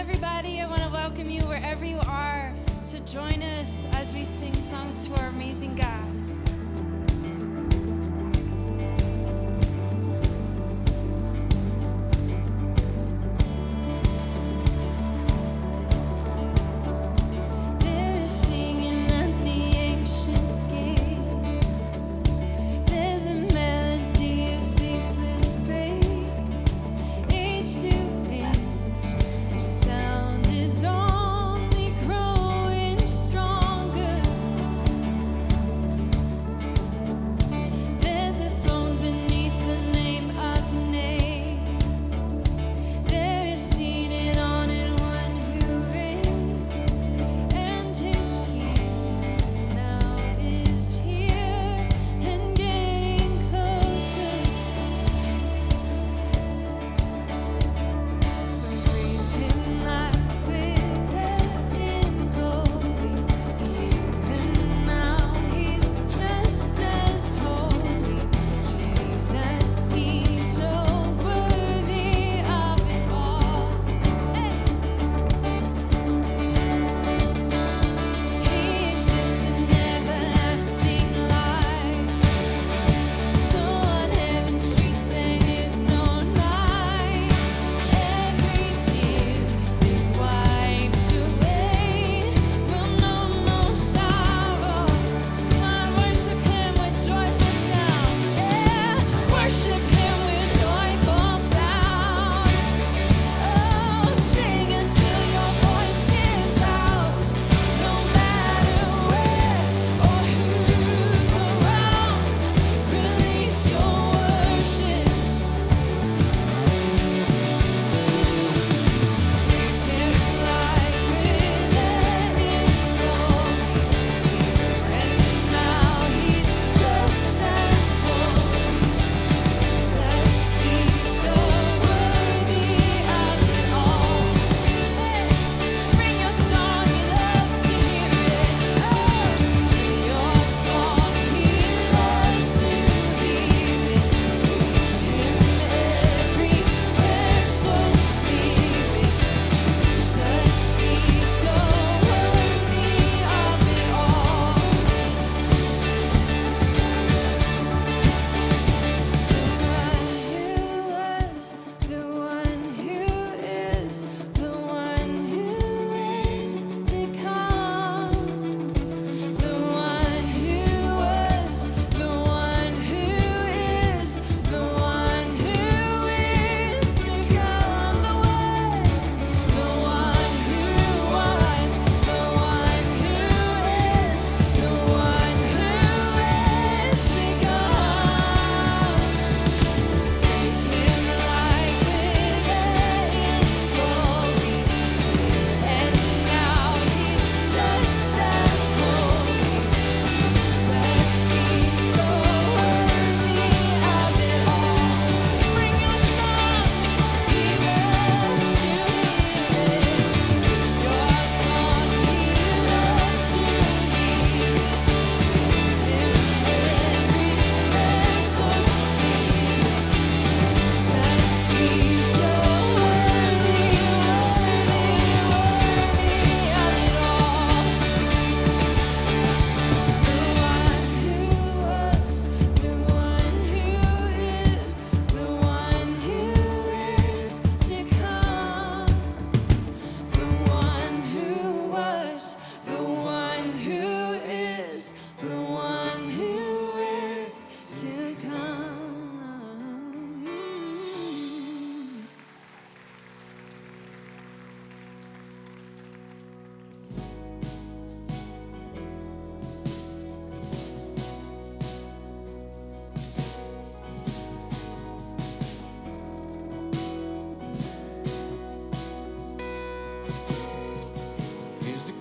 everybody. I want to welcome you wherever you are to join us as we sing songs to our amazing God.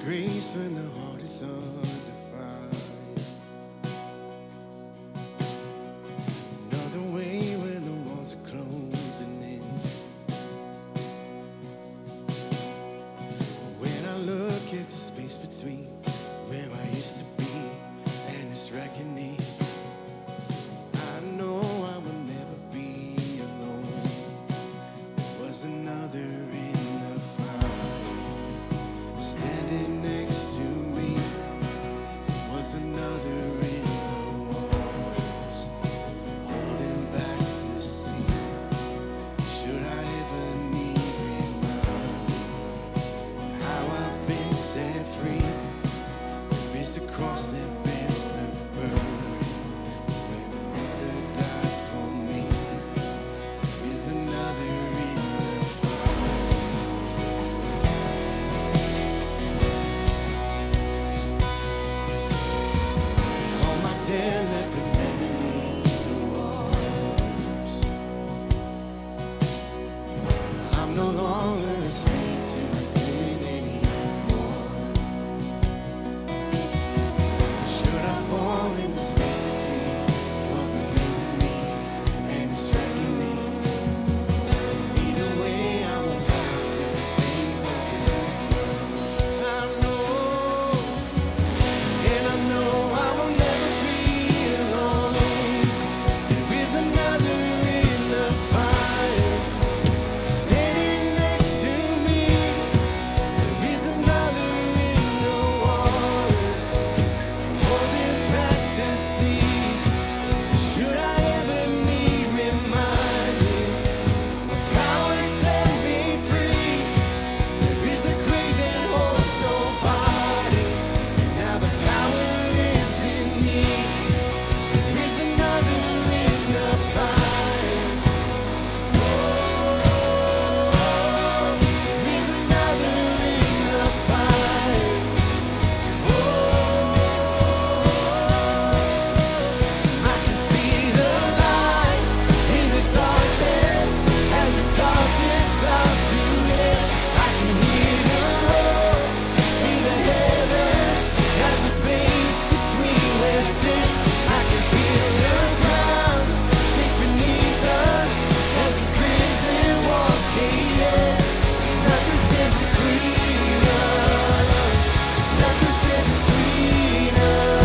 Grace when the heart is under fire. Another way when the walls are closing in. When I look at the space between where I used to be and this reckoning, I know I will never be alone. There was another in the fire. is a cross that bears the burden. Where another died for me, there is another in the fire. All my dead left for dead beneath the waters. I'm no longer a slave to my sin anymore. Should I fall in the space between what remains of me and this reckoning? Either way, I will bow to the things of this world. I know, and I know I will never be alone. There is another in the fire, standing next to me. There is another in the waters, holding back the seas. Should I ever need reminding, my power set me free. There is a grave that holds nobody, and now the power lives in me. There is another in the fire. There is another in the fire. I can see the light in the darkness as the darkness bows to hell. I can hear the roar in the heavens as the space between resting. I can feel the ground shake beneath us as the prison walls cave in. Nothing stands between us. Nothing stands between us.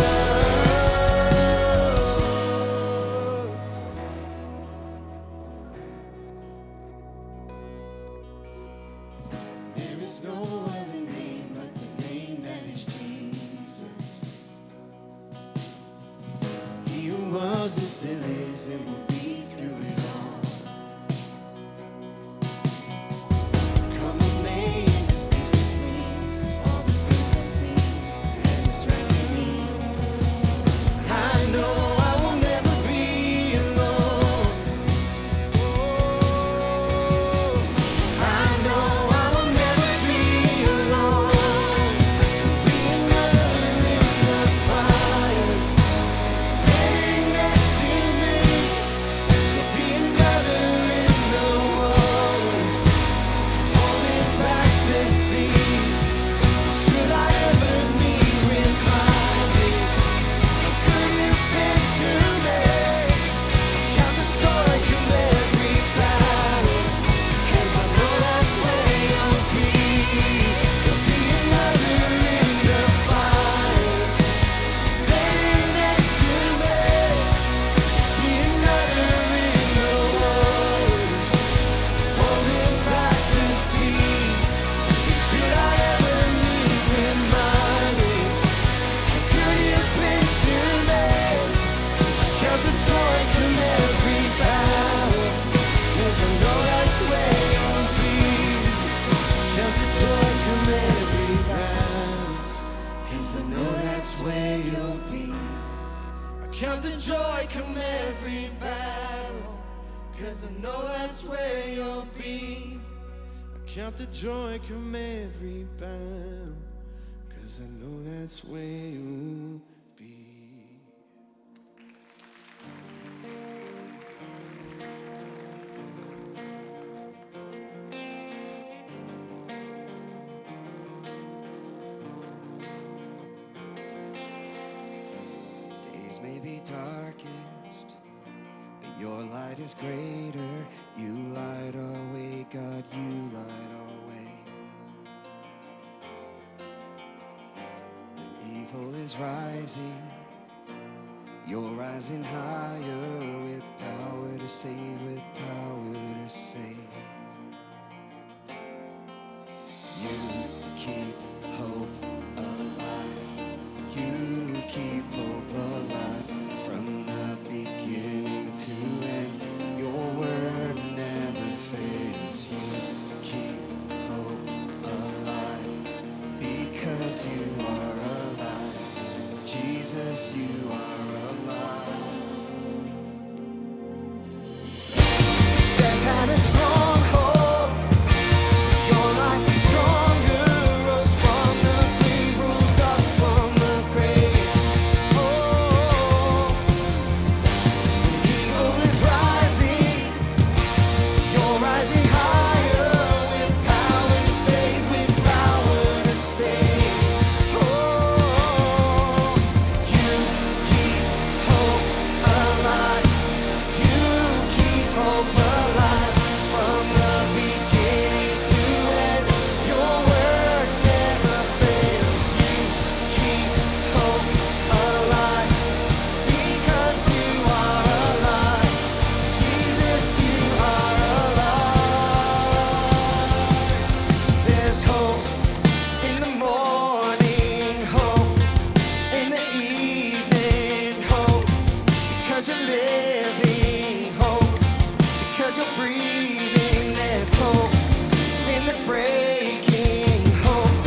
There is no other name but the name that is Jesus. He who was and still is and will be through it all. So come with me in the space between all the things unseen and this reckoning. I know I will never be alone. I know I will never be alone. Be another in the fire, standing next to me. There'll be another in the waters, holding back the seas. Should I ever need reminding, how could it have been too late? Count the joy from every battle, 'cause I know that's where you'll be. There'll be another in the fire, standing next to me. Be another in the waters, holding back the seas. Should I ever need reminding, how could it have been too late? Count the joy from every battle, 'cause I know that's where you'll be. Count the joy from every battle, 'cause I know that's where you'll be. I count the joy come every battle, 'cause I know that's where you'll be. I count the joy come every battle, 'cause I know that's where you'll be. Days may be darkest, but your light is greater. You light our way, God, you light our way. When evil is rising, you're rising higher, with power to save, with power to save. You keep hope alive. You keep hope alive from the beginning to end. Your word never fails. You keep hope alive because you are alive. Jesus, you are alive. Death had a stronghold. Your life is stronger. Rose from the grave, rose up from the grave. Oh, when evil is rising, you're rising higher with power to save, with power to save. Oh, you keep hope alive. You keep hope alive from the beginning to end. Your word never fails. You keep hope alive because you are alive. Jesus, you are alive. There's hope in the morning, hope in the evening, hope because you're living, hope because you're breathing. There's hope in the breaking, hope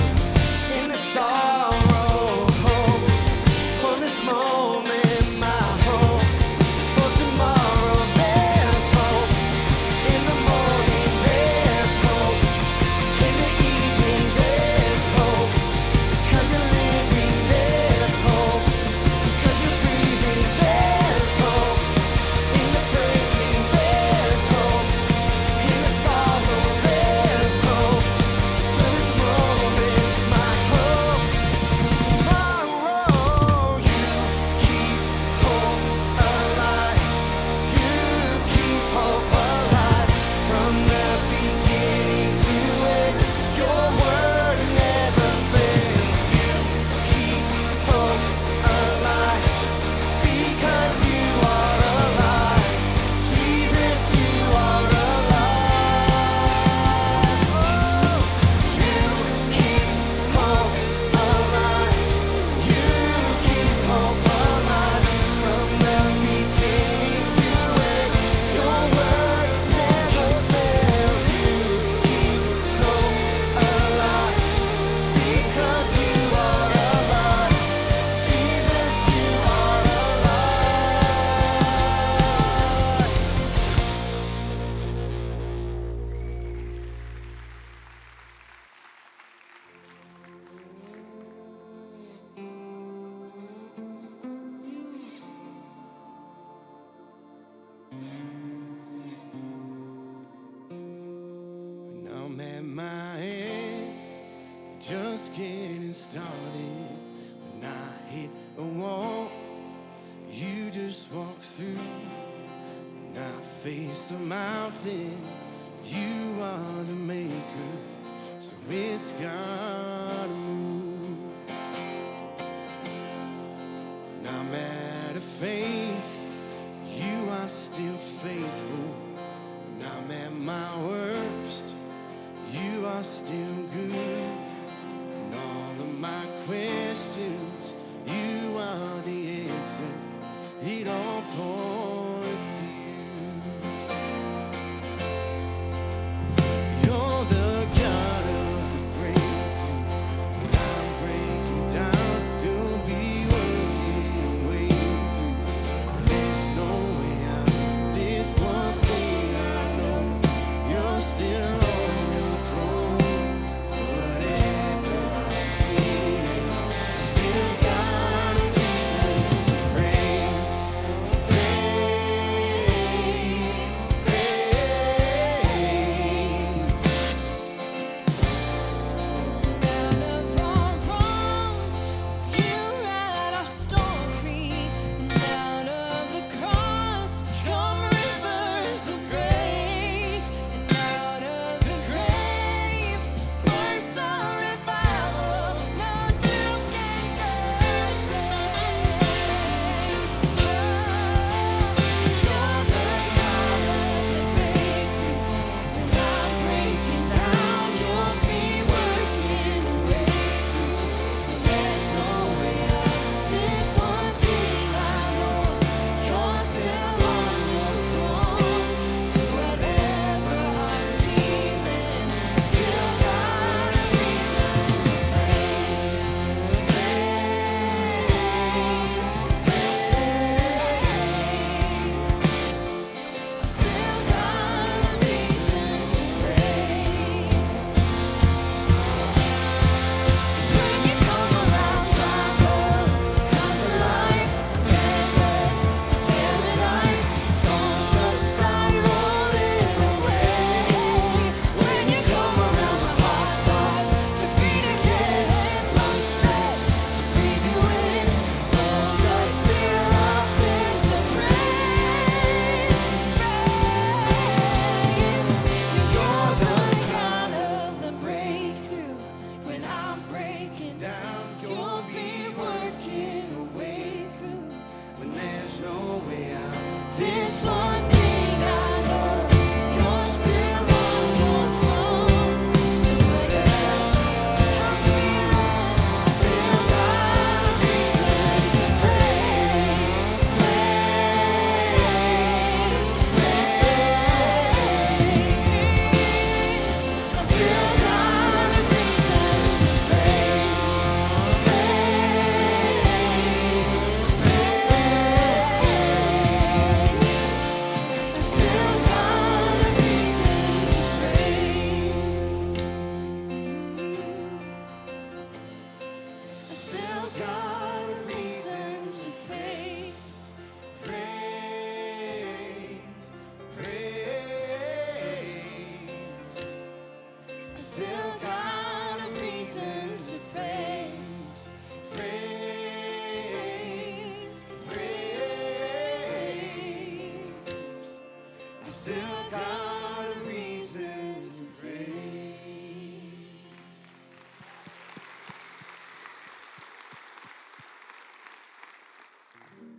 in the sorrow, hope for this moment, my hope for tomorrow. There's hope in the morning, there's hope in the evening, there's hope because you're living. There's hope because you're breathing. There's hope in the breaking. There's hope in the sorrow. There's hope for this moment, my hope for tomorrow. You keep hope alive. You keep hope alive from the beginning to end. Your word never fails. You keep hope alive because you are alive. Jesus, you are alive. Oh, you keep hope alive. You keep hope alive from the beginning to end. Your word never fails. You keep hope alive because you are alive. Jesus, you are alive. When I'm at my end, just getting started. When I hit a wall, you just walk through. When I face a mountain, you are the maker, so it's gotta move. When I'm out of faith, you are still faithful. When I'm at my worst, you are still good. And all of my questions, you are the answer. It all points to you. You're the God of the breakthrough.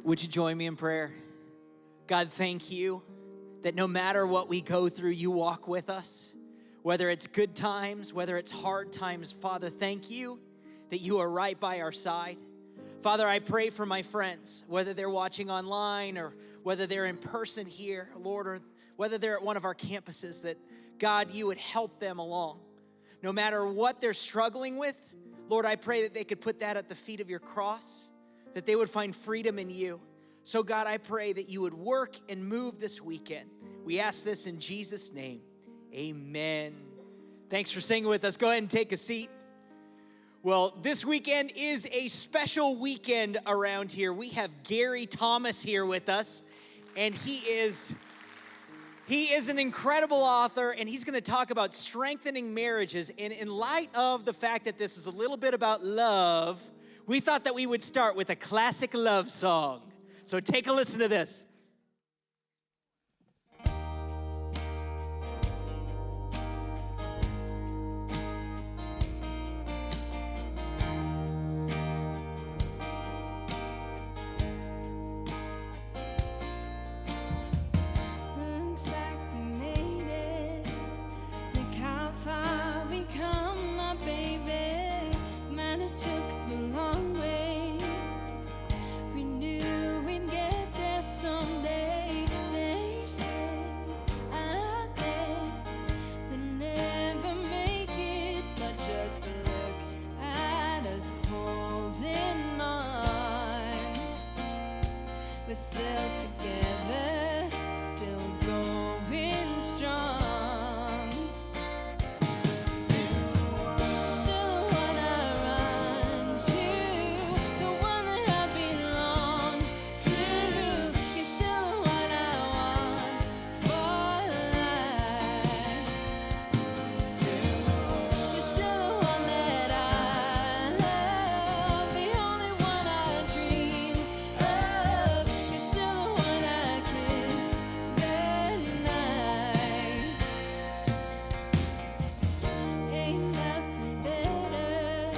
Would you join me in prayer? God, thank you that no matter what we go through, you walk with us. Whether it's good times, whether it's hard times, Father, thank you that you are right by our side. Father, I pray for my friends, whether they're watching online or whether they're in person here, Lord, or whether they're at one of our campuses, that God, you would help them along. No matter what they're struggling with, Lord, I pray that they could put that at the feet of your cross, that they would find freedom in you. So God, I pray that you would work and move this weekend. We ask this in Jesus' name. Amen. Thanks for singing with us. Go ahead and take a seat. Well, this weekend is a special weekend around here. We have Gary Thomas here with us, and he is an incredible author, and he's going to talk about strengthening marriages. And in light of the fact that this is a little bit about love, we thought that we would start with a classic love song. So take a listen to this. Looks like we made it. Look how far we come, my baby. Man, it took the long way. We knew we'd get there someday. They said, I bet they'll never make it, but just look at us holding on. We're still together, still going strong. Still the one I run to, the one that I belong to. You're still the one I want for life. You're still the one that I love, the only one I dream of. You're still the one I kiss goodnight. Ain't nothing better.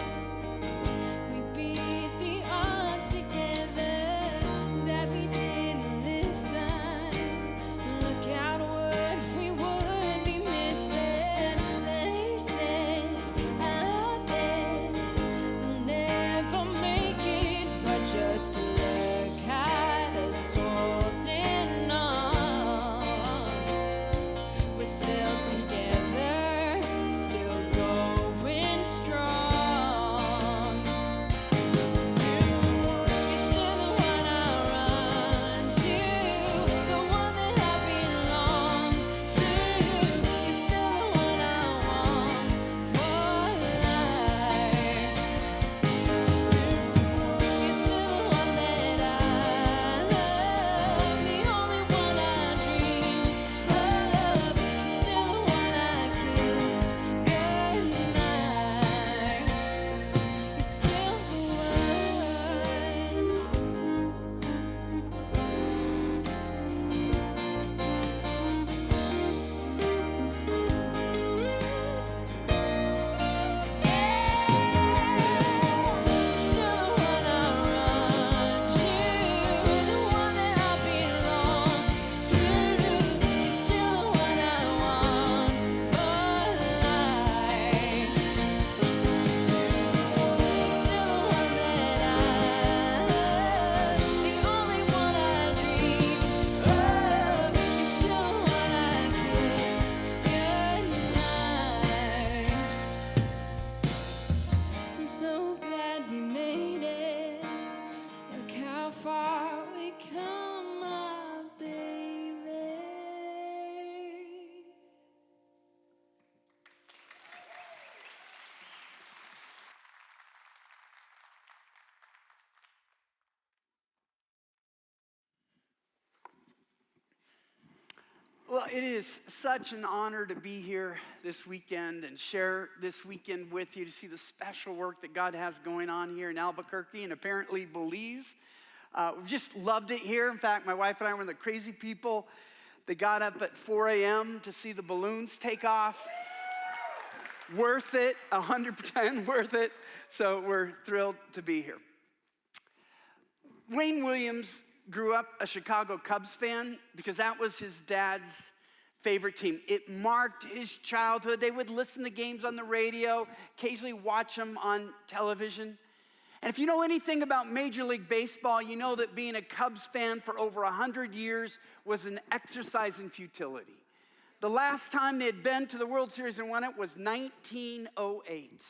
We beat the odds together. That we didn't listen. Look out what we would be missing. They said, I bet we'll never make it, but just look at us holding on. We're still together, still going strong. You're still the one I run to, the one that I belong to. You're still the one I want for life. You're still the one that I love, the only one I dream of. You're still the one I kiss goodnight. You're still the Still the one I run to, the one that I belong to. You're still the one I want for life. Still the one that I love, the only one I dream of. You're still the one I kiss goodnight. I'm so glad we made it. Look how far we come, my baby. Well, it is such an honor to be here this weekend and share this weekend with you, to see the special work that God has going on here in Albuquerque and apparently Belize. We've just loved it here. In fact, my wife and I were the crazy people that got up at 4 a.m. to see the balloons take off. Worth it, 100% worth it. So we're thrilled to be here. Wayne Williams grew up a Chicago Cubs fan because that was his dad's favorite team. It marked his childhood. They would listen to games on the radio, occasionally watch them on television. And if you know anything about Major League Baseball, you know that being a Cubs fan for over 100 years was an exercise in futility. The last time they had been to the World Series and won it was 1908.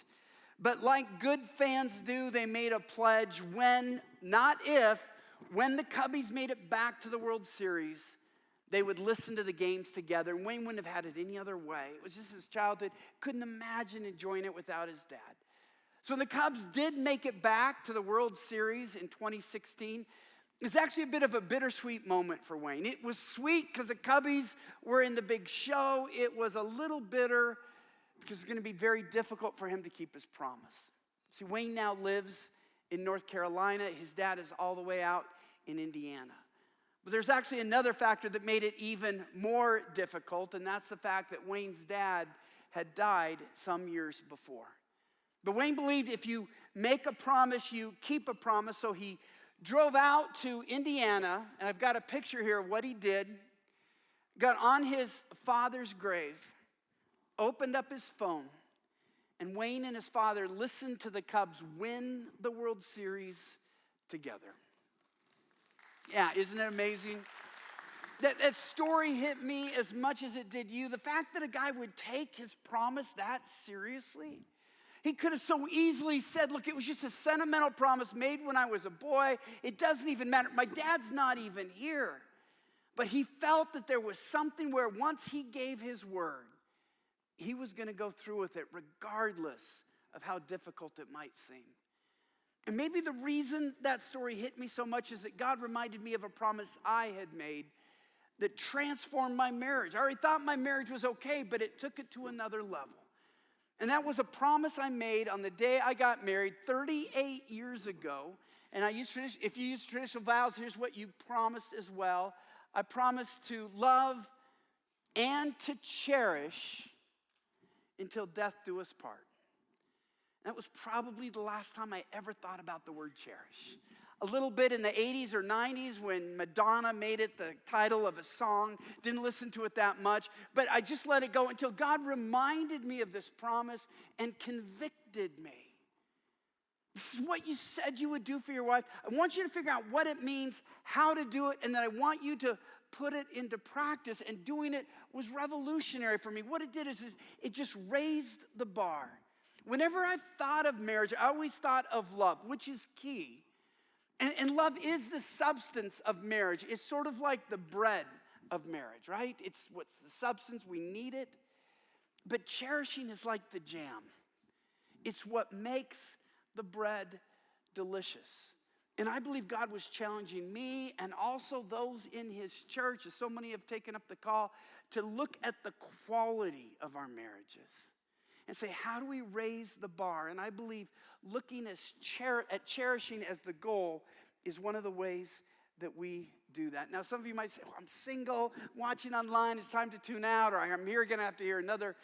But like good fans do, they made a pledge when, not if, when the Cubbies made it back to the World Series, they would listen to the games together. And Wayne wouldn't have had it any other way. It was just his childhood. Couldn't imagine enjoying it without his dad. So when the Cubs did make it back to the World Series in 2016, it's actually a bit of a bittersweet moment for Wayne. It was sweet because the Cubbies were in the big show. It was a little bitter because it's going to be very difficult for him to keep his promise. See, Wayne now lives in North Carolina. His dad is all the way out in Indiana. But there's actually another factor that made it even more difficult, and that's the fact that Wayne's dad had died some years before. But Wayne believed if you make a promise, you keep a promise. So he drove out to Indiana, and I've got a picture here of what he did. Got on his father's grave, opened up his phone, and Wayne and his father listened to the Cubs win the World Series together. Yeah, isn't it amazing? That story hit me as much as it did you. The fact that a guy would take his promise that seriously. He could have so easily said, look, it was just a sentimental promise made when I was a boy. It doesn't even matter. My dad's not even here. But he felt that there was something where once he gave his word, he was going to go through with it regardless of how difficult it might seem. And maybe the reason that story hit me so much is that God reminded me of a promise I had made that transformed my marriage. I already thought my marriage was okay, but it took it to another level. And that was a promise I made on the day I got married 38 years ago. And if you use traditional vows, here's what you promised as well. I promised to love and to cherish until death do us part. That was probably the last time I ever thought about the word cherish. A little bit in the 80s or 90s when Madonna made it the title of a song. Didn't listen to it that much, but I just let it go until God reminded me of this promise and convicted me. This is what you said you would do for your wife. I want you to figure out what it means, how to do it, and then I want you to put it into practice. And doing it was revolutionary for me. What it did is it just raised the bar. Whenever I've thought of marriage, I always thought of love, which is key. And love is the substance of marriage. It's sort of like the bread of marriage, right? It's what's the substance, we need it. But cherishing is like the jam. It's what makes the bread delicious. And I believe God was challenging me and also those in his church, as so many have taken up the call, to look at the quality of our marriages and say, how do we raise the bar? And I believe looking at cherishing as the goal is one of the ways that we do that. Now, some of you might say, I'm single, watching online, it's time to tune out, or I'm here going to have to hear another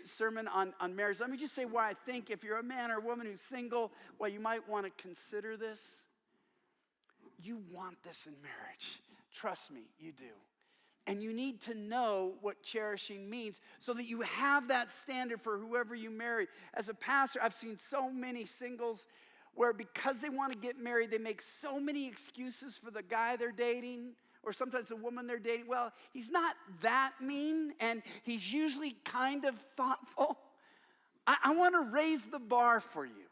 sermon on marriage. Let me just say why I think if you're a man or a woman who's single, why you might want to consider this. You want this in marriage. Trust me, you do. And you need to know what cherishing means so that you have that standard for whoever you marry. As a pastor, I've seen so many singles where because they want to get married, they make so many excuses for the guy they're dating or sometimes the woman they're dating. Well, he's not that mean and he's usually kind of thoughtful. I want to raise the bar for you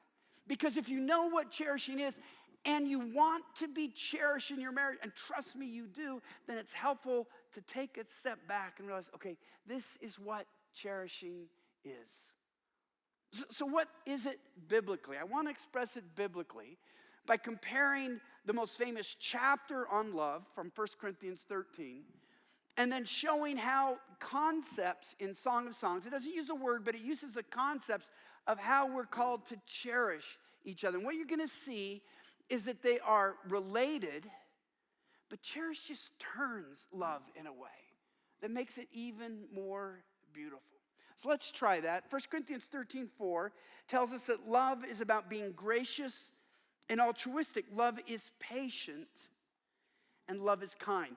because if you know what cherishing is, and you want to be cherished in your marriage, and trust me, you do, then it's helpful to take a step back and realize, okay, this is what cherishing is. So what is it biblically? I want to express it biblically by comparing the most famous chapter on love from 1 Corinthians 13, and then showing how concepts in Song of Songs, it doesn't use a word, but it uses the concepts of how we're called to cherish each other. And what you're going to see is that they are related, but cherish just turns love in a way that makes it even more beautiful. So let's try that. 1 Corinthians 13:4 tells us that love is about being gracious and altruistic. Love is patient and love is kind.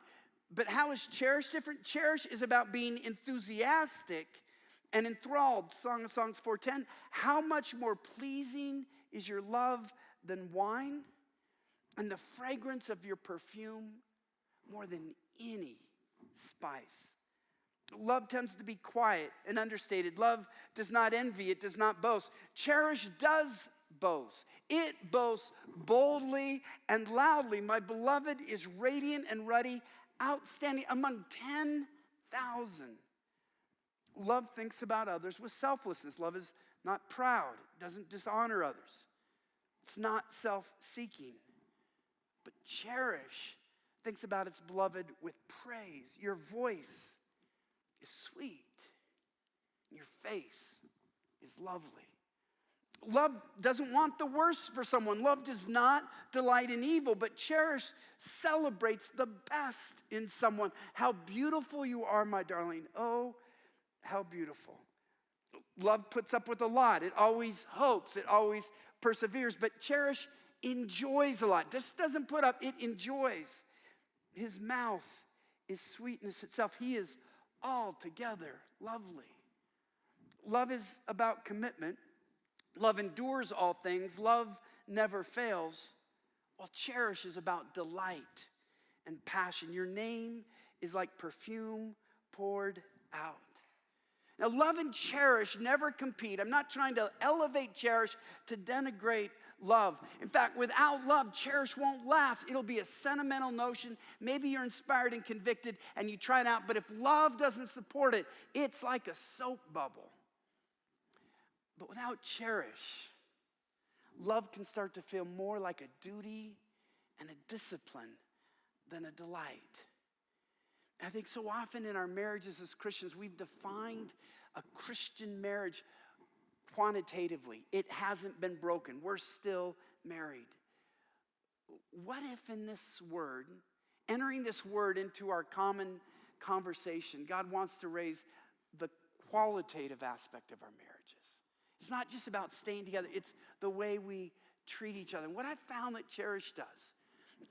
But how is Cherish different? Cherish is about being enthusiastic and enthralled. Song of Songs 4:10. How much more pleasing is your love than wine, and the fragrance of your perfume more than any spice. Love tends to be quiet and understated. Love does not envy. It does not boast. Cherish does boast. It boasts boldly and loudly. My beloved is radiant and ruddy, outstanding among 10,000. Love thinks about others with selflessness. Love is not proud. It doesn't dishonor others. It's not self-seeking. But Cherish thinks about its beloved with praise. Your voice is sweet. Your face is lovely. Love doesn't want the worst for someone. Love does not delight in evil, but Cherish celebrates the best in someone. How beautiful you are, my darling. Oh, how beautiful. Love puts up with a lot. It always hopes. It always perseveres. But Cherish enjoys a lot. Just doesn't put up, it enjoys. His mouth is sweetness itself. He is altogether lovely. Love is about commitment. Love endures all things. Love never fails. While Cherish is about delight and passion. Your name is like perfume poured out. Now, love and Cherish never compete. I'm not trying to elevate Cherish to denigrate love. In fact, without love, Cherish won't last. It'll be a sentimental notion. Maybe you're inspired and convicted and you try it out, but if love doesn't support it, it's like a soap bubble. But without Cherish, love can start to feel more like a duty and a discipline than a delight. I think so often in our marriages as Christians, we've defined a Christian marriage quantitatively. It hasn't been broken. We're still married. What if in this word, entering this word into our common conversation, God wants to raise the qualitative aspect of our marriages? It's not just about staying together. It's the way we treat each other. And what I found that Cherish does,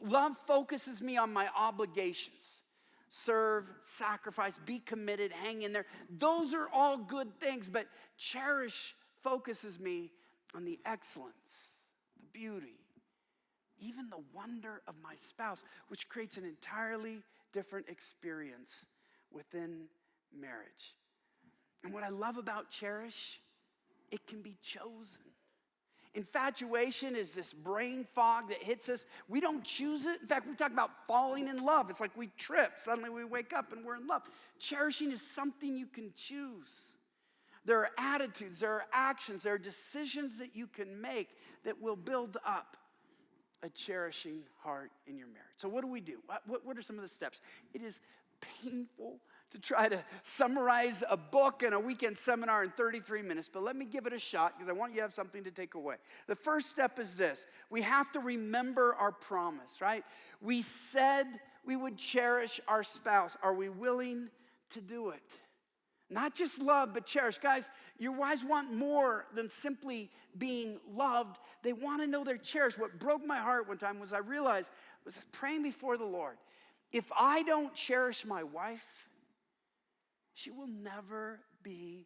love focuses me on my obligations. Serve, sacrifice, be committed, hang in there. Those are all good things, but Cherish focuses me on the excellence, the beauty, even the wonder of my spouse, which creates an entirely different experience within marriage. And what I love about Cherish, it can be chosen. Infatuation is this brain fog that hits us. We don't choose it. In fact, we talk about falling in love. It's like we trip. Suddenly we wake up and we're in love. Cherishing is something you can choose. There are attitudes, there are actions, there are decisions that you can make that will build up a cherishing heart in your marriage. So what do we do? What are some of the steps? It is painful to try to summarize a book and a weekend seminar in 33 minutes, but let me give it a shot because I want you to have something to take away. The first step is this. We have to remember our promise, right? We said we would cherish our spouse. Are we willing to do it? Not just love, but cherish. Guys, your wives want more than simply being loved. They want to know they're cherished. What broke my heart one time was I realized, I was praying before the Lord, if I don't cherish my wife, she will never be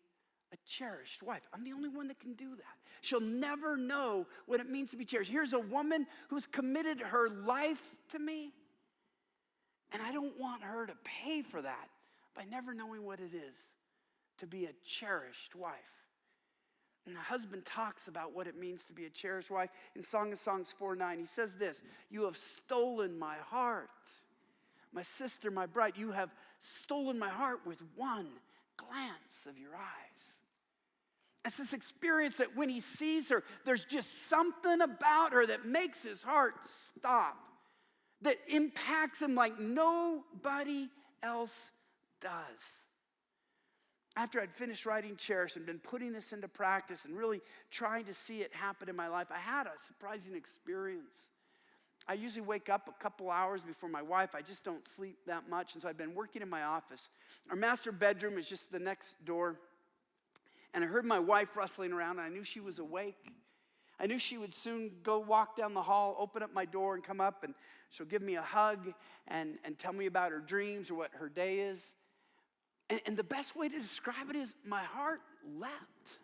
a cherished wife. I'm the only one that can do that. She'll never know what it means to be cherished. Here's a woman who's committed her life to me, and I don't want her to pay for that by never knowing what it is to be a cherished wife. And the husband talks about what it means to be a cherished wife. In Song of Songs 4:9, he says this, "You have stolen my heart. My sister, my bride, you have stolen my heart with one glance of your eyes." It's this experience that when he sees her, there's just something about her that makes his heart stop, that impacts him like nobody else does. After I'd finished writing Cherish and been putting this into practice and really trying to see it happen in my life, I had a surprising experience. I usually wake up a couple hours before my wife. I just don't sleep that much, and so I've been working in my office. Our master bedroom is just the next door, and I heard my wife rustling around, and I knew she was awake. I knew she would soon go walk down the hall, open up my door, and come up, and she'll give me a hug and tell me about her dreams or what her day is. And the best way to describe it is my heart leapt.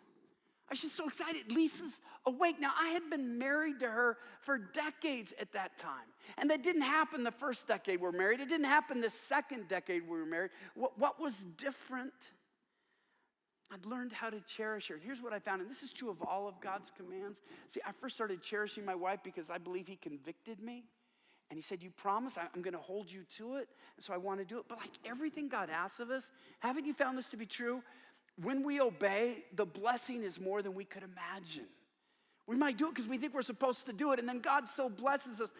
I was just so excited. Lisa's awake. Now, I had been married to her for decades at that time. And that didn't happen the first decade we were married. It didn't happen the second decade we were married. What was different? I'd learned how to cherish her. And here's what I found, and this is true of all of God's commands. See, I first started cherishing my wife because I believe he convicted me. And he said, you promise I'm going to hold you to it. And so I want to do it. But like everything God asks of us, haven't you found this to be true? When we obey, the blessing is more than we could imagine. We might do it because we think we're supposed to do it, and then God so blesses us.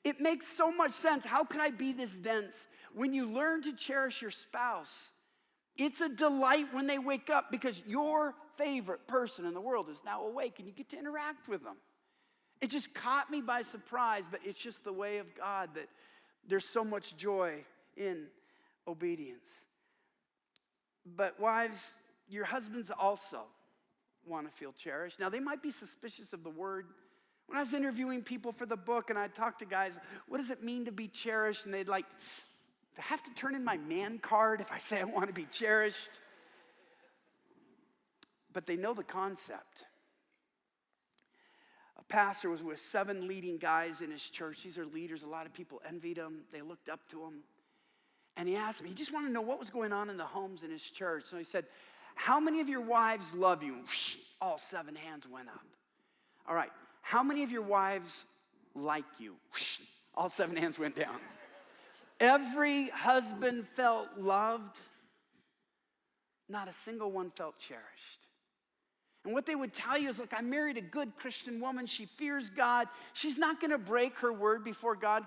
It makes so much sense. How could I be this dense? When you learn to cherish your spouse, it's a delight when they wake up because your favorite person in the world is now awake and you get to interact with them. It just caught me by surprise, but it's just the way of God that there's so much joy in obedience. But wives, your husbands also want to feel cherished. Now, they might be suspicious of the word. When I was interviewing people for the book and I talked to guys, what does it mean to be cherished? And they'd like, I have to turn in my man card if I say I want to be cherished. But they know the concept. A pastor was with 7 leading guys in his church. These are leaders. A lot of people envied him. They looked up to him. And he asked them, he just wanted to know what was going on in the homes in his church. So he said, how many of your wives love you? All 7 hands went up. All right, how many of your wives like you? All 7 hands went down. Every husband felt loved. Not a single one felt cherished. And what they would tell you is, look, I married a good Christian woman. She fears God. She's not going to break her word before God,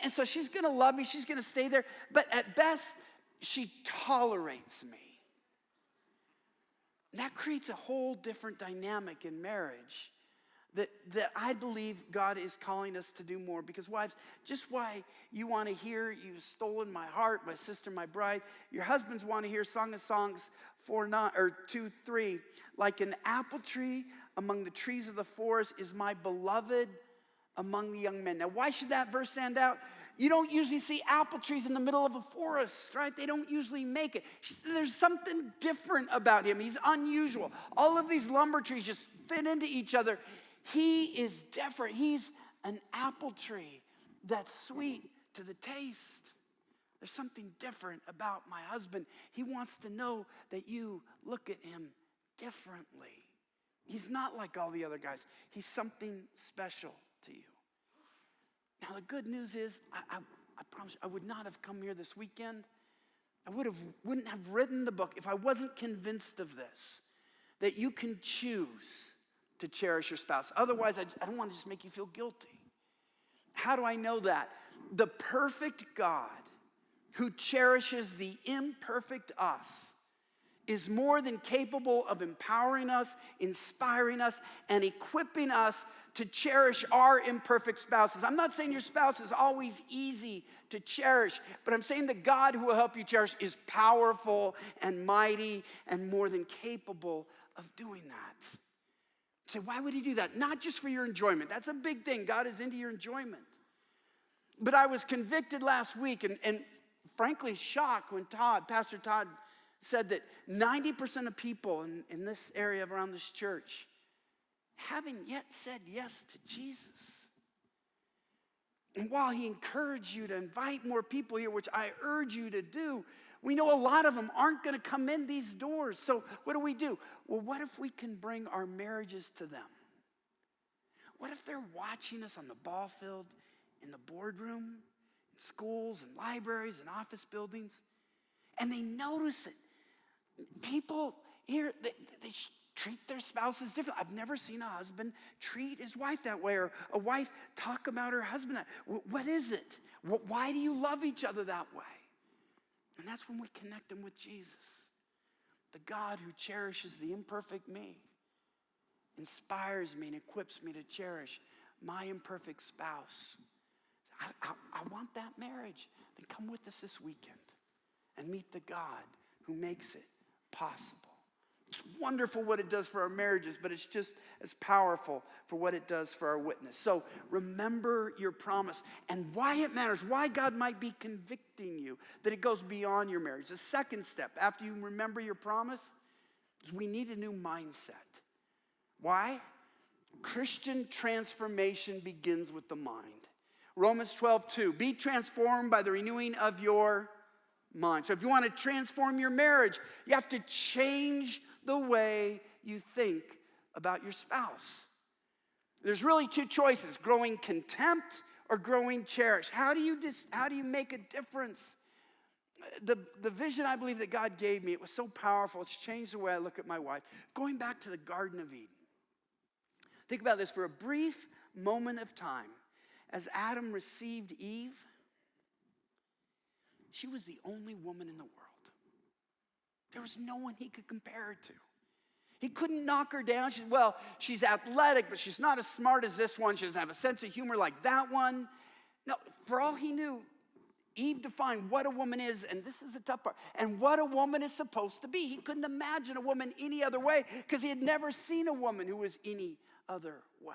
and so she's going to love me. She's going to stay there. But at best, she tolerates me. And that creates a whole different dynamic in marriage that I believe God is calling us to do more. Because wives, just why you want to hear You've Stolen My Heart, My Sister, My Bride, your husbands want to hear Song of Songs 2:3. Like an apple tree among the trees of the forest is my beloved among the young men. Now, why should that verse stand out? You don't usually see apple trees in the middle of a forest, right? They don't usually make it. There's something different about him. He's unusual. All of these lumber trees just fit into each other. He is different. He's an apple tree that's sweet to the taste. There's something different about my husband. He wants to know that you look at him differently. He's not like all the other guys. He's something special to you. Now, the good news is, I promise you, I would not have come here this weekend. I wouldn't have written the book if I wasn't convinced of this, that you can choose to cherish your spouse. Otherwise, I don't want to just make you feel guilty. How do I know that? The perfect God who cherishes the imperfect us is more than capable of empowering us, inspiring us, and equipping us to cherish our imperfect spouses. I'm not saying your spouse is always easy to cherish, but I'm saying the God who will help you cherish is powerful and mighty and more than capable of doing that. So why would he do that? Not just for your enjoyment. That's a big thing. God is into your enjoyment. But I was convicted last week and frankly shocked when Pastor Todd said that 90% of people in this area around this church haven't yet said yes to Jesus. And while he encouraged you to invite more people here, which I urge you to do, we know a lot of them aren't going to come in these doors. So what do? Well, what if we can bring our marriages to them? What if they're watching us on the ball field, in the boardroom, in schools and libraries and office buildings, and they notice it? People here, they treat their spouses differently. I've never seen a husband treat his wife that way, or a wife talk about her husband that way. What is it? Why do you love each other that way? And that's when we connect them with Jesus. The God who cherishes the imperfect me, inspires me and equips me to cherish my imperfect spouse. I want that marriage. Then come with us this weekend and meet the God who makes it possible. It's wonderful what it does for our marriages, but it's just as powerful for what it does for our witness. So remember your promise and why it matters, why God might be convicting you, that it goes beyond your marriage. The second step, after you remember your promise, is we need a new mindset. Why? Christian transformation begins with the mind. Romans 12:2, be transformed by the renewing of your mind. So if you want to transform your marriage, you have to change the way you think about your spouse. There's really two choices, growing contempt or growing cherish. How do you make a difference? The vision I believe that God gave me, it was so powerful. It's changed the way I look at my wife. Going back to the Garden of Eden. Think about this for a brief moment of time. As Adam received Eve, she was the only woman in the world. There was no one he could compare her to. He couldn't knock her down. She's athletic, but she's not as smart as this one. She doesn't have a sense of humor like that one. No, for all he knew, Eve defined what a woman is, and this is the tough part, and what a woman is supposed to be. He couldn't imagine a woman any other way because he had never seen a woman who was any other way.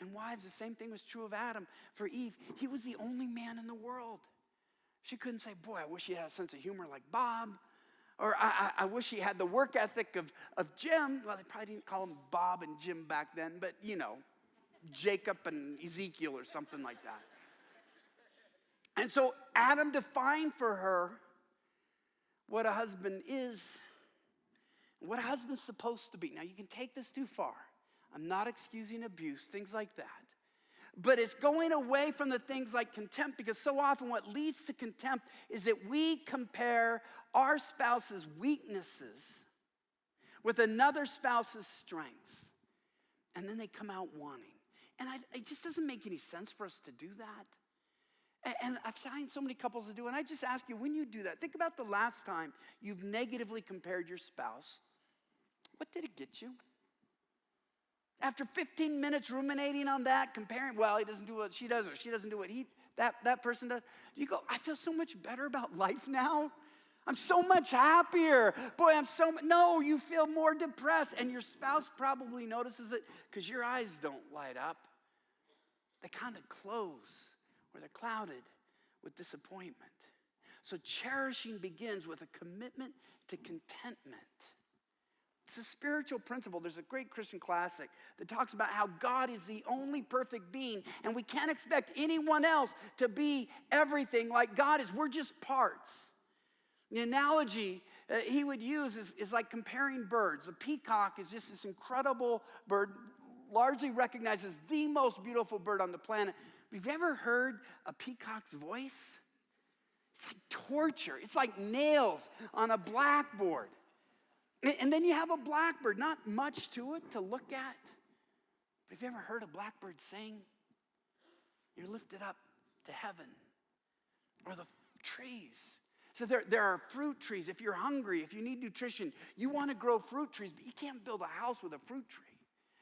And wives, the same thing was true of Adam. For Eve, he was the only man in the world. She couldn't say, boy, I wish he had a sense of humor like Bob. Or I wish he had the work ethic of Jim. Well, they probably didn't call him Bob and Jim back then, but Jacob and Ezekiel or something like that. And so Adam defined for her what a husband is, what a husband's supposed to be. Now, you can take this too far. I'm not excusing abuse, things like that. But it's going away from the things like contempt, because so often what leads to contempt is that we compare our spouse's weaknesses with another spouse's strengths. And then they come out wanting. And it just doesn't make any sense for us to do that. And I've seen so many couples to do, and I just ask you, when you do that, think about the last time you've negatively compared your spouse. What did it get you? After 15 minutes ruminating on that, comparing, well, he doesn't do what she does, or she doesn't do what that person does, you go, I feel so much better about life now. I'm so much happier. Boy, no, you feel more depressed. And your spouse probably notices it because your eyes don't light up. They kind of close, or they're clouded with disappointment. So cherishing begins with a commitment to contentment. It's a spiritual principle. There's a great Christian classic that talks about how God is the only perfect being, and we can't expect anyone else to be everything like God is. We're just parts. The analogy he would use is like comparing birds. A peacock is just this incredible bird, largely recognized as the most beautiful bird on the planet. But have you ever heard a peacock's voice? It's like torture. It's like nails on a blackboard. And then you have a blackbird, not much to it to look at. But have you ever heard a blackbird sing? You're lifted up to heaven. Or the trees. So there are fruit trees. If you're hungry, if you need nutrition, you want to grow fruit trees, but you can't build a house with a fruit tree.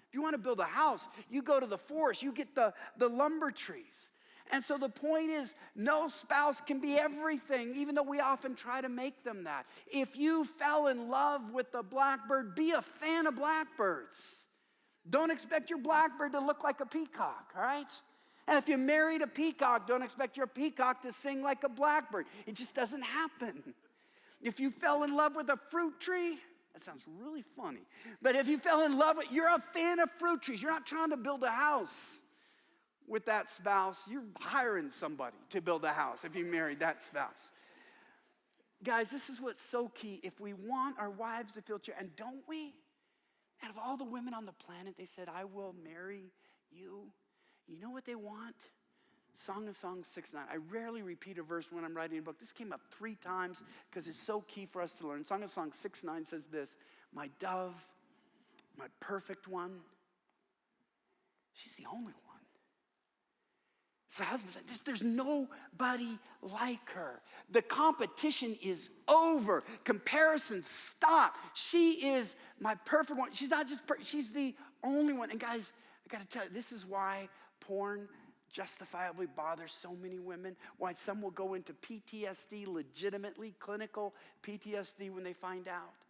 If you want to build a house, you go to the forest, you get the lumber trees. And so the point is, no spouse can be everything, even though we often try to make them that. If you fell in love with the blackbird, be a fan of blackbirds. Don't expect your blackbird to look like a peacock, all right? And if you married a peacock, don't expect your peacock to sing like a blackbird. It just doesn't happen. If you fell in love with a fruit tree, that sounds really funny. But if you fell in love with, you're a fan of fruit trees. You're not trying to build a house with that spouse. You're hiring somebody to build a house if you married that spouse. Guys, this is what's so key. If we want our wives to feel cherished, and don't we? Out of all the women on the planet, they said, I will marry you. You know what they want? Song of Songs 6:9. I rarely repeat a verse when I'm writing a book. This came up 3 times because it's so key for us to learn. Song of Songs 6:9 says this, my dove, my perfect one, she's the only one. So husband said, there's nobody like her. The competition is over. Comparison stop. She is my perfect one. She's not just she's the only one. And guys, I got to tell you, this is why porn justifiably bothers so many women. Why some will go into PTSD, legitimately clinical PTSD when they find out.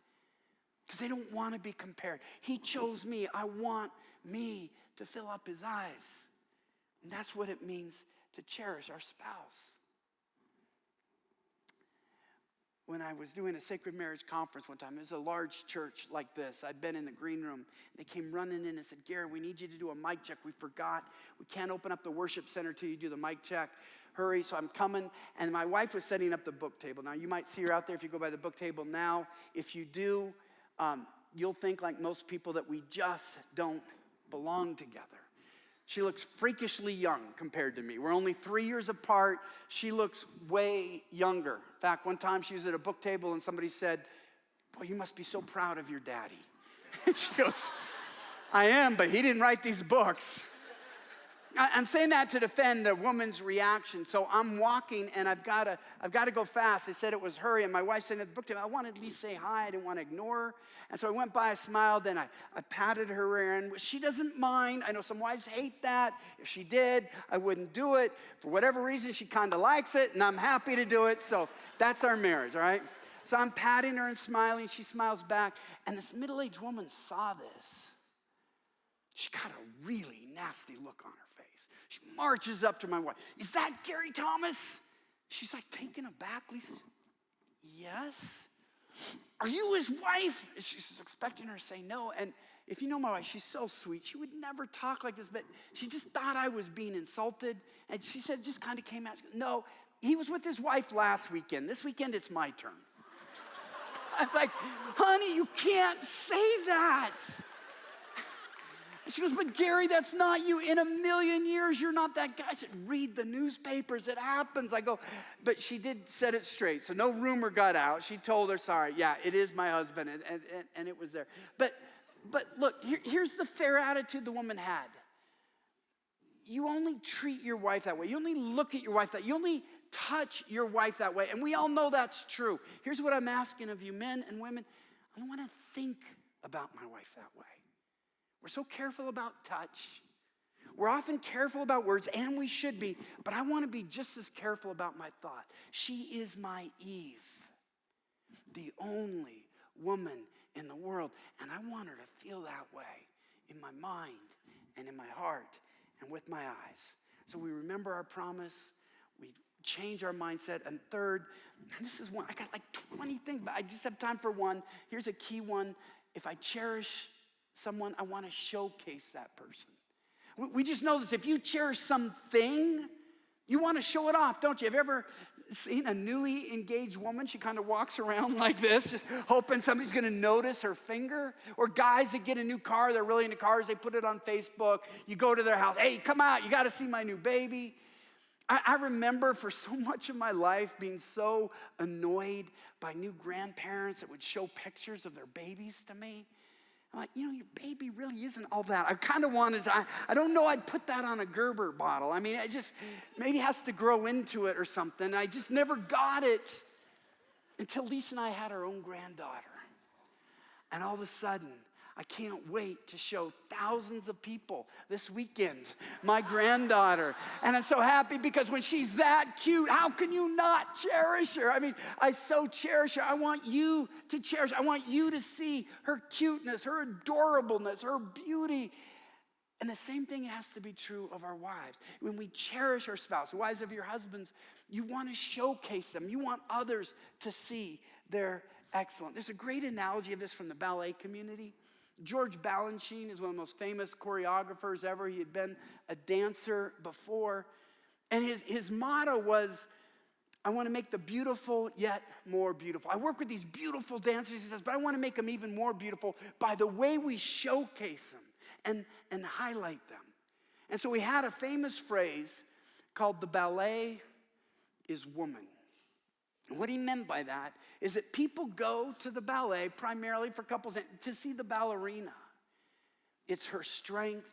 because they don't want to be compared. He chose me. I want me to fill up his eyes. And that's what it means to cherish our spouse. When I was doing a sacred marriage conference one time, it was a large church like this. I'd been in the green room. They came running in and said, Gary, we need you to do a mic check. We forgot. We can't open up the worship center till you do the mic check. Hurry, so I'm coming. And my wife was setting up the book table. Now, you might see her out there if you go by the book table now. If you do, you'll think like most people that we just don't belong together. She looks freakishly young compared to me. We're only 3 years apart. She looks way younger. In fact, one time she was at a book table and somebody said, boy, you must be so proud of your daddy. And she goes, I am, but he didn't write these books. I'm saying that to defend the woman's reaction. So I'm walking and I've got to go fast. They said it was hurry, and my wife said at the book table, I wanted to at least say hi. I didn't want to ignore her. And so I went by, I smiled, and I patted her ear, and she doesn't mind. I know some wives hate that. If she did, I wouldn't do it. For whatever reason, she kind of likes it, and I'm happy to do it. So that's our marriage, all right? So I'm patting her and smiling. She smiles back, and this middle-aged woman saw this. She got a really nasty look on her face. She marches up to my wife. Is that Gary Thomas? She's like taken aback. Lisa, yes. Are you his wife? She's expecting her to say no. And if you know my wife, she's so sweet. She would never talk like this, but she just thought I was being insulted. And she said, just kind of came out. She goes, no, he was with his wife last weekend. This weekend, it's my turn. I was like, honey, you can't say that. She goes, but Gary, that's not you. In a million years, you're not that guy. I said, read the newspapers. It happens. I go, but she did set it straight. So no rumor got out. She told her, sorry, yeah, it is my husband. And it was there. But look, here's the fair attitude the woman had. You only treat your wife that way. You only look at your wife that way. You only touch your wife that way. And we all know that's true. Here's what I'm asking of you, men and women. I don't want to think about my wife that way. We're so careful about touch. We're often careful about words, and we should be, but I want to be just as careful about my thought. She is my Eve, the only woman in the world, and I want her to feel that way in my mind and in my heart and with my eyes. So we remember our promise, we change our mindset, and third, and this is one, I got like 20 things, but I just have time for one. Here's a key one. If I cherish someone, I want to showcase that person. We just know this. If you cherish something, you want to show it off, don't you? Have you ever seen a newly engaged woman? She kind of walks around like this, just hoping somebody's going to notice her finger. Or guys that get a new car, they're really into cars, they put it on Facebook. You go to their house, hey, come out, you got to see my new baby. I remember for so much of my life being so annoyed by new grandparents that would show pictures of their babies to me. I'm like, your baby really isn't all that. I kind of wanted to, I don't know, I'd put that on a Gerber bottle. I mean, it just maybe has to grow into it or something. I just never got it until Lisa and I had our own granddaughter. And all of a sudden, I can't wait to show thousands of people this weekend my granddaughter. And I'm so happy because when she's that cute, how can you not cherish her? I mean, I so cherish her. I want you to cherish her. I want you to see her cuteness, her adorableness, her beauty. And the same thing has to be true of our wives. When we cherish our spouse, the wives of your husbands, you want to showcase them. You want others to see their excellence. There's a great analogy of this from the ballet community. George Balanchine is one of the most famous choreographers ever. He had been a dancer before. And his motto was, I want to make the beautiful yet more beautiful. I work with these beautiful dancers, he says, but I want to make them even more beautiful by the way we showcase them and highlight them. And so we had a famous phrase called the ballet is woman. And what he meant by that is that people go to the ballet primarily for couples to see the ballerina. It's her strength,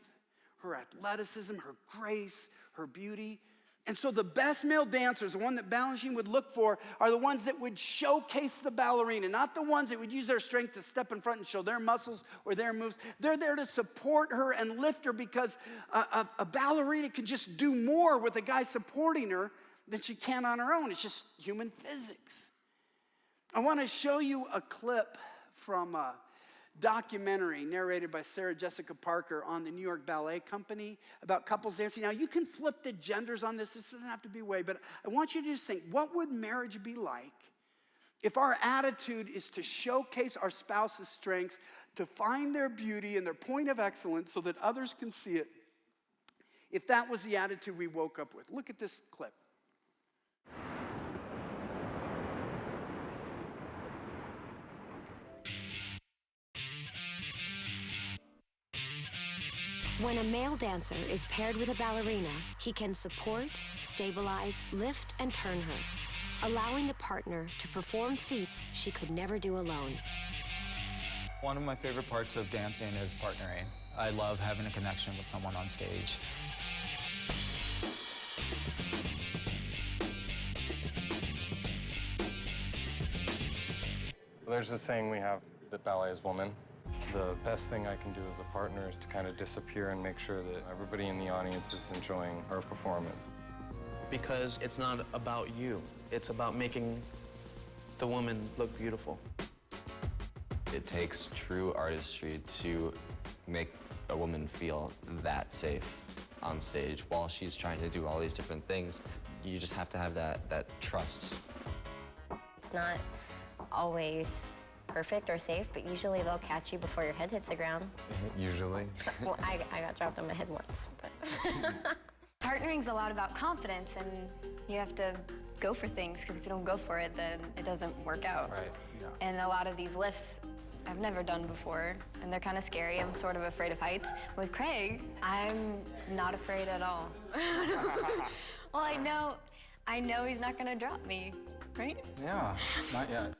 her athleticism, her grace, her beauty. And so the best male dancers, the one that Balanchine would look for, are the ones that would showcase the ballerina, not the ones that would use their strength to step in front and show their muscles or their moves. They're there to support her and lift her because a ballerina can just do more with a guy supporting her than she can on her own. It's just human physics. I want to show you a clip from documentary narrated by Sarah Jessica Parker on the New York Ballet Company about couples dancing. Now, you can flip the genders on this. This doesn't have to be way, but I want you to just think, what would marriage be like if our attitude is to showcase our spouse's strengths, to find their beauty and their point of excellence so that others can see it, if that was the attitude we woke up with? Look at this clip. When a male dancer is paired with a ballerina, he can support, stabilize, lift, and turn her, allowing the partner to perform feats she could never do alone. One of my favorite parts of dancing is partnering. I love having a connection with someone on stage. There's this saying we have that ballet is woman. The best thing I can do as a partner is to kind of disappear and make sure that everybody in the audience is enjoying her performance. Because it's not about you. It's about making the woman look beautiful. It takes true artistry to make a woman feel that safe on stage while she's trying to do all these different things. You just have to have that trust. It's not always perfect or safe, but usually they'll catch you before your head hits the ground. Usually. So, well, I got dropped on my head once, but. Partnering's a lot about confidence, and you have to go for things, because if you don't go for it, then it doesn't work out. Right, yeah. And a lot of these lifts I've never done before, and they're kind of scary. I'm sort of afraid of heights. With Craig, I'm not afraid at all. Well, I know he's not gonna drop me, right? Yeah, not yet.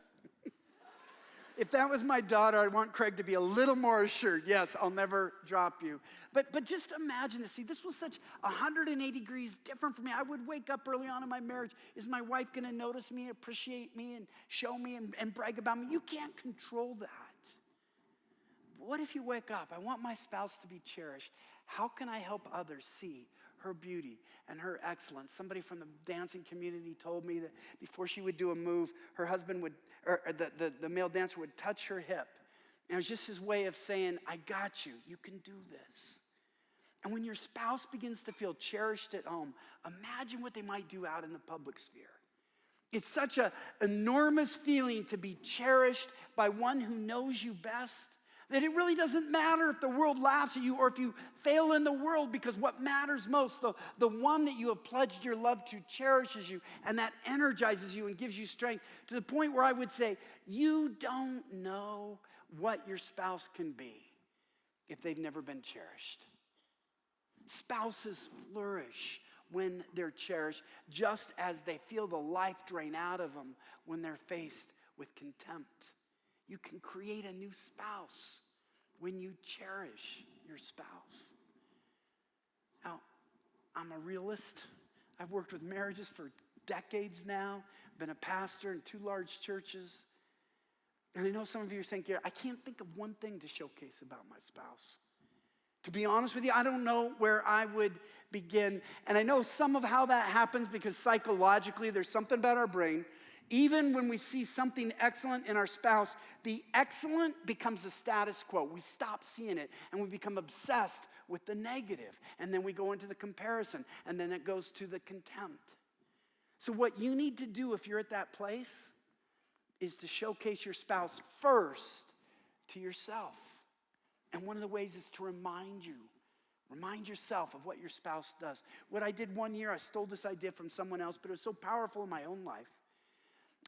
If that was my daughter, I'd want Craig to be a little more assured. Yes, I'll never drop you. But just imagine this. See, this was such 180 degrees different for me. I would wake up early on in my marriage. Is my wife going to notice me, appreciate me, and show me and brag about me? You can't control that. What if you wake up? I want my spouse to be cherished. How can I help others see her beauty and her excellence? Somebody from the dancing community told me that before she would do a move, her husband would, or the male dancer would touch her hip. And it was just his way of saying, I got you, you can do this. And when your spouse begins to feel cherished at home, imagine what they might do out in the public sphere. It's such an enormous feeling to be cherished by one who knows you best, that it really doesn't matter if the world laughs at you or if you fail in the world, because what matters most, the one that you have pledged your love to cherishes you, and that energizes you and gives you strength to the point where I would say, you don't know what your spouse can be if they've never been cherished. Spouses flourish when they're cherished, just as they feel the life drain out of them when they're faced with contempt. You can create a new spouse when you cherish your spouse. Now, I'm a realist. I've worked with marriages for decades now. Been a pastor in 2 large churches. And I know some of you are saying, Gary, I can't think of one thing to showcase about my spouse. To be honest with you, I don't know where I would begin. And I know some of how that happens because psychologically there's something about our brain. Even when we see something excellent in our spouse, the excellent becomes a status quo. We stop seeing it and we become obsessed with the negative. And then we go into the comparison, and then it goes to the contempt. So what you need to do if you're at that place is to showcase your spouse first to yourself. And one of the ways is to remind yourself of what your spouse does. What I did one year, I stole this idea from someone else, but it was so powerful in my own life.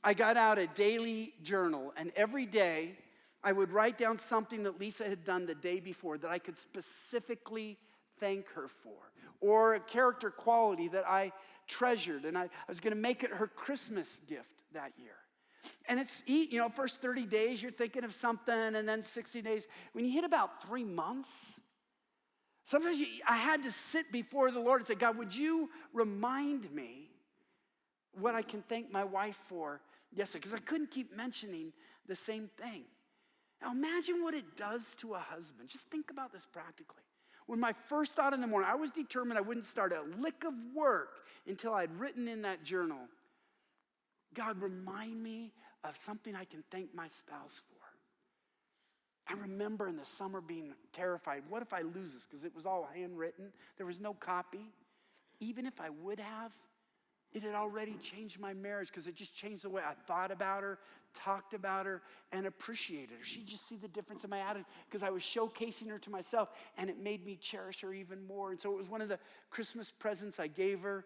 I got out a daily journal, and every day I would write down something that Lisa had done the day before that I could specifically thank her for, or a character quality that I treasured, and I was going to make it her Christmas gift that year. And it's, first 30 days you're thinking of something, and then 60 days. When you hit about 3 months, sometimes I had to sit before the Lord and say, God, would you remind me what I can thank my wife for yesterday? Because I couldn't keep mentioning the same thing. Now imagine what it does to a husband. Just think about this practically. When my first thought in the morning, I was determined I wouldn't start a lick of work until I'd written in that journal, God, remind me of something I can thank my spouse for. I remember in the summer being terrified. What if I lose this? Because it was all handwritten. There was no copy. Even if I would have, it had already changed my marriage because it just changed the way I thought about her, talked about her, and appreciated her. She'd just see the difference in my attitude because I was showcasing her to myself, and it made me cherish her even more. And so it was one of the Christmas presents I gave her.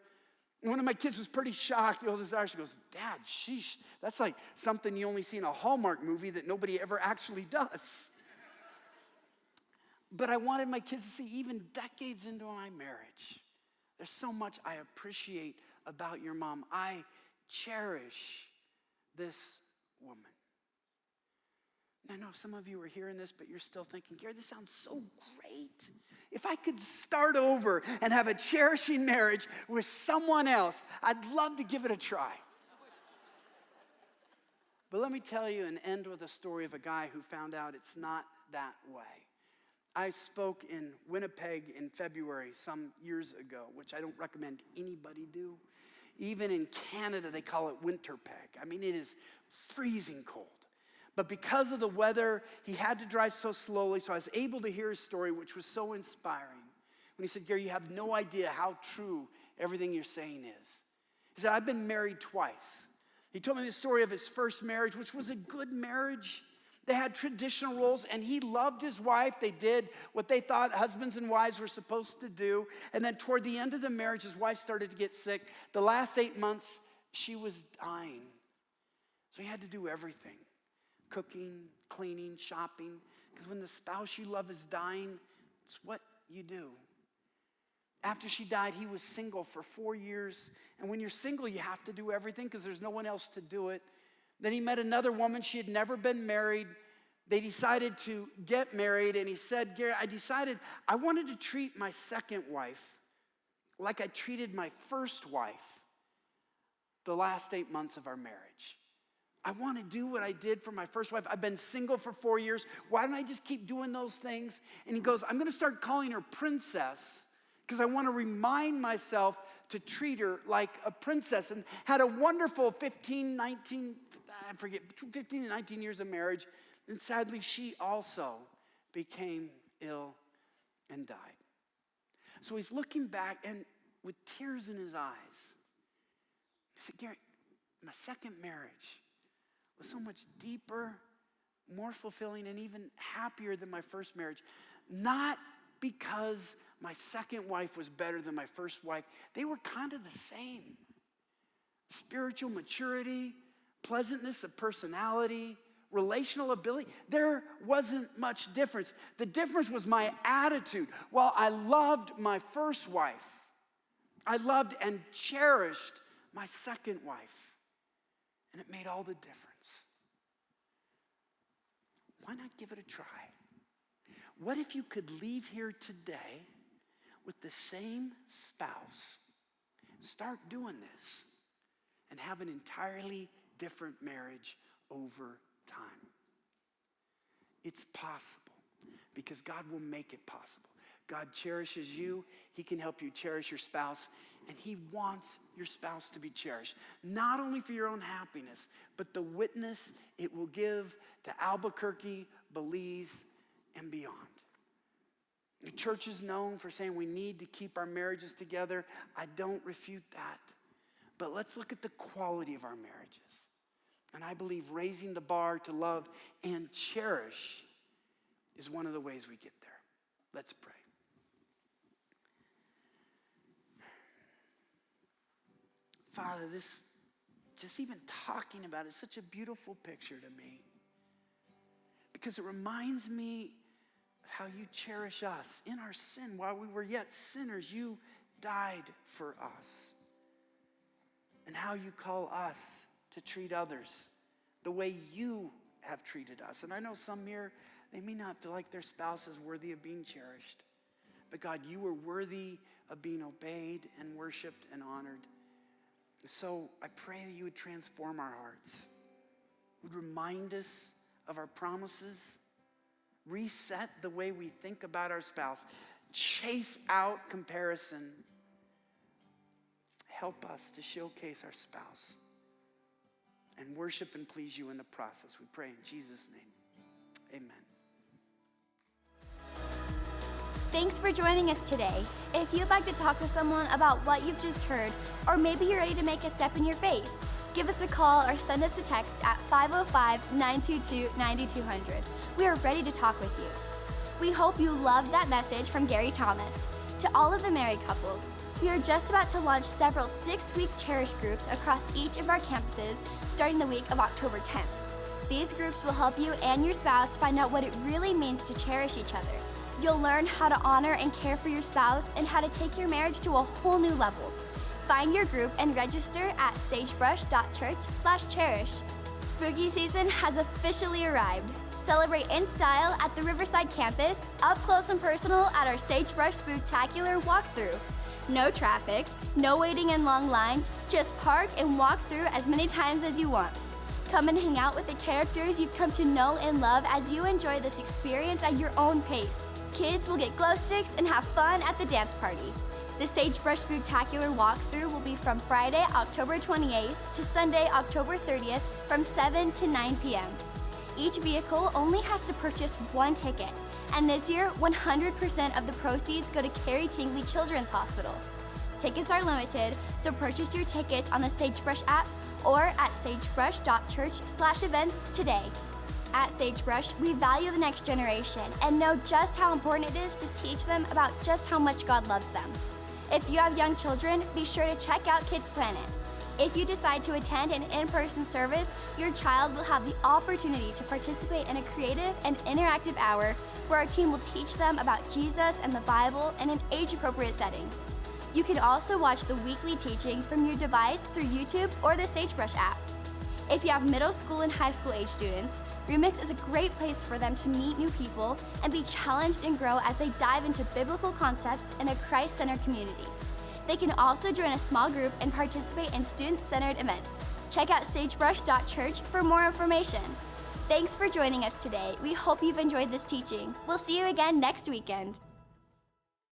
One of my kids was pretty shocked. The oldest daughter, she goes, Dad, sheesh, that's like something you only see in a Hallmark movie that nobody ever actually does. But I wanted my kids to see, even decades into my marriage, there's so much I appreciate about your mom. I cherish this woman. I know some of you are hearing this, but you're still thinking, Gary, this sounds so great. If I could start over and have a cherishing marriage with someone else, I'd love to give it a try. But let me tell you and end with a story of a guy who found out it's not that way. I spoke in Winnipeg in February some years ago, which I don't recommend anybody do. Even in Canada, they call it Winterpeg. I mean, it is freezing cold. But because of the weather, he had to drive so slowly, so I was able to hear his story, which was so inspiring. When he said, Gary, you have no idea how true everything you're saying is. He said, I've been married twice. He told me the story of his first marriage, which was a good marriage. They had traditional roles, and he loved his wife. They did what they thought husbands and wives were supposed to do. And then toward the end of the marriage, his wife started to get sick. The last 8 months, she was dying. So he had to do everything. Cooking, cleaning, shopping. Because when the spouse you love is dying, it's what you do. After she died, he was single for 4 years. And when you're single, you have to do everything because there's no one else to do it. Then he met another woman. She had never been married. They decided to get married. And he said, Gary, I decided I wanted to treat my second wife like I treated my first wife the last 8 months of our marriage. I want to do what I did for my first wife. I've been single for 4 years. Why don't I just keep doing those things? And he goes, I'm going to start calling her princess because I want to remind myself to treat her like a princess. And had a wonderful 15 and 19 years of marriage. And sadly, she also became ill and died. So he's looking back and with tears in his eyes, he said, Gary, my second marriage was so much deeper, more fulfilling, and even happier than my first marriage. Not because my second wife was better than my first wife. They were kind of the same. Spiritual maturity, pleasantness of personality, relational ability. There wasn't much difference. The difference was my attitude. While I loved my first wife, I loved and cherished my second wife. And it made all the difference. Why not give it a try? What if you could leave here today with the same spouse, start doing this, and have an entirely different marriage over time? It's possible because God will make it possible. God cherishes you. He can help you cherish your spouse, and he wants your spouse to be cherished, not only for your own happiness, but the witness it will give to Albuquerque, Belize, and beyond. The church is known for saying we need to keep our marriages together. I don't refute that. But let's look at the quality of our marriages. And I believe raising the bar to love and cherish is one of the ways we get there. Let's pray. Father, this, just even talking about it, is such a beautiful picture to me. Because it reminds me of how you cherish us. In our sin, while we were yet sinners, you died for us. And how you call us to treat others the way you have treated us. And I know some here, they may not feel like their spouse is worthy of being cherished. But God, you are worthy of being obeyed and worshiped and honored. So I pray that you would transform our hearts, would remind us of our promises, reset the way we think about our spouse, chase out comparison. Help us to showcase our spouse and worship and please you in the process. We pray in Jesus' name. Amen. Thanks for joining us today. If you'd like to talk to someone about what you've just heard, or maybe you're ready to make a step in your faith, give us a call or send us a text at 505-922-9200. We are ready to talk with you. We hope you loved that message from Gary Thomas. To all of the married couples, we are just about to launch several 6-week Cherish groups across each of our campuses starting the week of October 10th. These groups will help you and your spouse find out what it really means to cherish each other. You'll learn how to honor and care for your spouse and how to take your marriage to a whole new level. Find your group and register at sagebrush.church/cherish. Spooky season has officially arrived. Celebrate in style at the Riverside campus, up close and personal at our Sagebrush Spooktacular walkthrough. No traffic, no waiting in long lines, just park and walk through as many times as you want. Come and hang out with the characters you've come to know and love as you enjoy this experience at your own pace. Kids will get glow sticks and have fun at the dance party. The Sagebrush Spooktacular walkthrough will be from Friday, October 28th to Sunday, October 30th from 7 to 9 p.m. Each vehicle only has to purchase one ticket, and this year, 100% of the proceeds go to Carrie Tingley Children's Hospital. Tickets are limited, so purchase your tickets on the Sagebrush app or at sagebrush.church/events today. At Sagebrush, we value the next generation and know just how important it is to teach them about just how much God loves them. If you have young children, be sure to check out Kids Planet. If you decide to attend an in-person service, your child will have the opportunity to participate in a creative and interactive hour where our team will teach them about Jesus and the Bible in an age-appropriate setting. You can also watch the weekly teaching from your device through YouTube or the Sagebrush app. If you have middle school and high school age students, Remix is a great place for them to meet new people and be challenged and grow as they dive into biblical concepts in a Christ-centered community. They can also join a small group and participate in student-centered events. Check out sagebrush.church for more information. Thanks for joining us today. We hope you've enjoyed this teaching. We'll see you again next weekend.